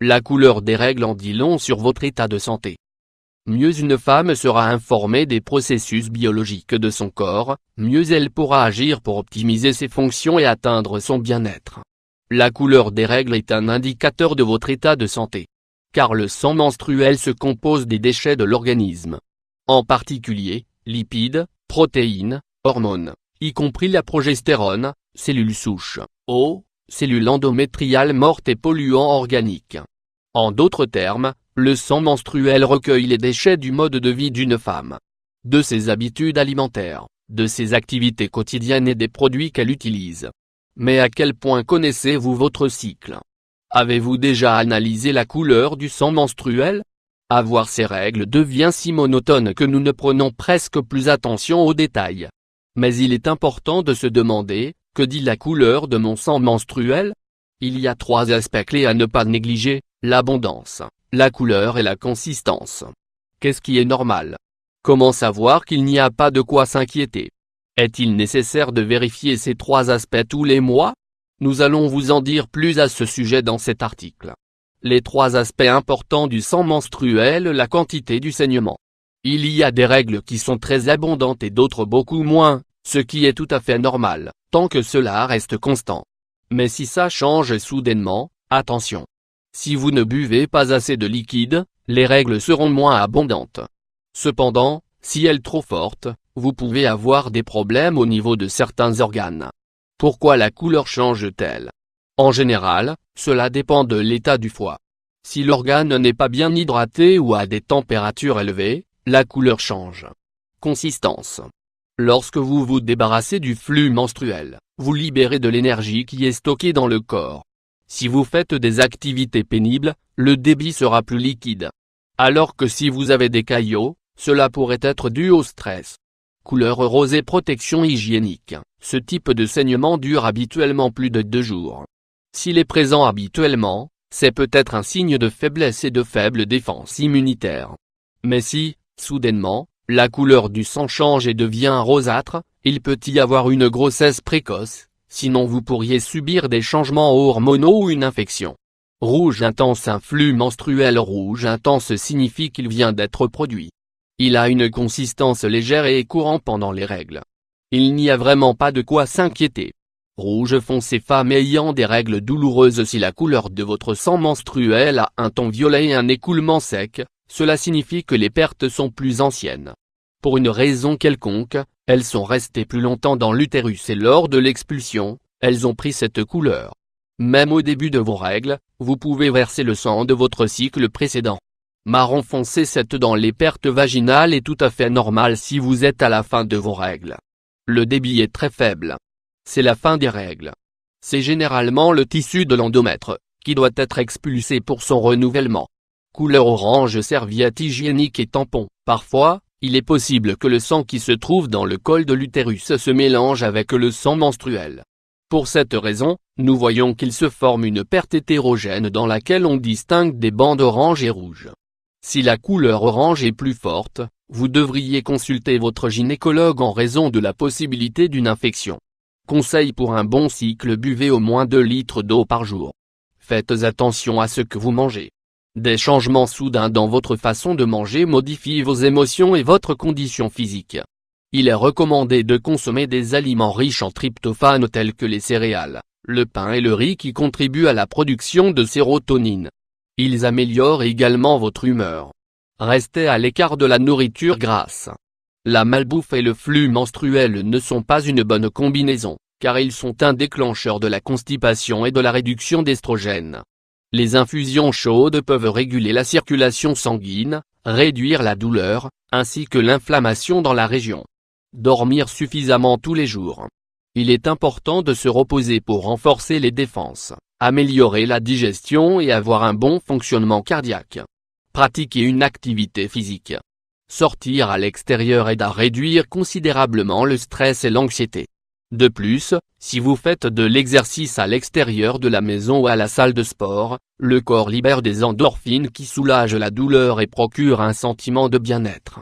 La couleur des règles en dit long sur votre état de santé. Mieux une femme sera informée des processus biologiques de son corps, mieux elle pourra agir pour optimiser ses fonctions et atteindre son bien-être. La couleur des règles est un indicateur de votre état de santé. Car le sang menstruel se compose des déchets de l'organisme. En particulier, lipides, protéines, hormones, y compris la progestérone, cellules souches, eau, cellules endométriales mortes et polluants organiques. En d'autres termes, le sang menstruel recueille les déchets du mode de vie d'une femme. De ses habitudes alimentaires, de ses activités quotidiennes et des produits qu'elle utilise. Mais à quel point connaissez-vous votre cycle ? Avez-vous déjà analysé la couleur du sang menstruel ? Avoir ces règles devient si monotone que nous ne prenons presque plus attention aux détails. Mais il est important de se demander, que dit la couleur de mon sang menstruel ? Il y a 3 aspects clés à ne pas négliger, l'abondance, la couleur et la consistance. Qu'est-ce qui est normal ? Comment savoir qu'il n'y a pas de quoi s'inquiéter ? Est-il nécessaire de vérifier ces 3 aspects tous les mois ? Nous allons vous en dire plus à ce sujet dans cet article. Les 3 aspects importants du sang menstruel. La quantité du saignement. Il y a des règles qui sont très abondantes et d'autres beaucoup moins, ce qui est tout à fait normal, tant que cela reste constant. Mais si ça change soudainement, attention. Si vous ne buvez pas assez de liquide, les règles seront moins abondantes. Cependant, si elles sont trop fortes, vous pouvez avoir des problèmes au niveau de certains organes. Pourquoi la couleur change-t-elle ? En général, cela dépend de l'état du foie. Si l'organe n'est pas bien hydraté ou à des températures élevées, la couleur change. Consistance. Lorsque vous vous débarrassez du flux menstruel, vous libérez de l'énergie qui est stockée dans le corps. Si vous faites des activités pénibles, le débit sera plus liquide. Alors que si vous avez des caillots, cela pourrait être dû au stress. Couleur rosée. Protection hygiénique. Ce type de saignement dure habituellement plus de 2 jours. S'il est présent habituellement, c'est peut-être un signe de faiblesse et de faible défense immunitaire. Mais si, soudainement, la couleur du sang change et devient rosâtre, il peut y avoir une grossesse précoce, sinon vous pourriez subir des changements hormonaux ou une infection. Rouge intense. Un flux menstruel rouge intense signifie qu'il vient d'être produit. Il a une consistance légère et est courant pendant les règles. Il n'y a vraiment pas de quoi s'inquiéter. Rouge foncé. Femmes ayant des règles douloureuses. Si la couleur de votre sang menstruel a un ton violet et un écoulement sec, cela signifie que les pertes sont plus anciennes. Pour une raison quelconque, elles sont restées plus longtemps dans l'utérus et lors de l'expulsion, elles ont pris cette couleur. Même au début de vos règles, vous pouvez verser le sang de votre cycle précédent. Marron foncé. Cette dans les pertes vaginales est tout à fait normale si vous êtes à la fin de vos règles. Le débit est très faible. C'est la fin des règles. C'est généralement le tissu de l'endomètre, qui doit être expulsé pour son renouvellement. Couleur orange. Serviette hygiénique et tampon. Parfois, il est possible que le sang qui se trouve dans le col de l'utérus se mélange avec le sang menstruel. Pour cette raison, nous voyons qu'il se forme une perte hétérogène dans laquelle on distingue des bandes orange et rouge. Si la couleur orange est plus forte, vous devriez consulter votre gynécologue en raison de la possibilité d'une infection. Conseil pour un bon cycle. Buvez au moins 2 litres d'eau par jour. Faites attention à ce que vous mangez. Des changements soudains dans votre façon de manger modifient vos émotions et votre condition physique. Il est recommandé de consommer des aliments riches en tryptophane tels que les céréales, le pain et le riz qui contribuent à la production de sérotonine. Ils améliorent également votre humeur. Restez à l'écart de la nourriture grasse. La malbouffe et le flux menstruel ne sont pas une bonne combinaison, car ils sont un déclencheur de la constipation et de la réduction d'estrogène. Les infusions chaudes peuvent réguler la circulation sanguine, réduire la douleur, ainsi que l'inflammation dans la région. Dormir suffisamment tous les jours. Il est important de se reposer pour renforcer les défenses, améliorer la digestion et avoir un bon fonctionnement cardiaque. Pratiquer une activité physique. Sortir à l'extérieur aide à réduire considérablement le stress et l'anxiété. De plus, si vous faites de l'exercice à l'extérieur de la maison ou à la salle de sport, le corps libère des endorphines qui soulagent la douleur et procurent un sentiment de bien-être.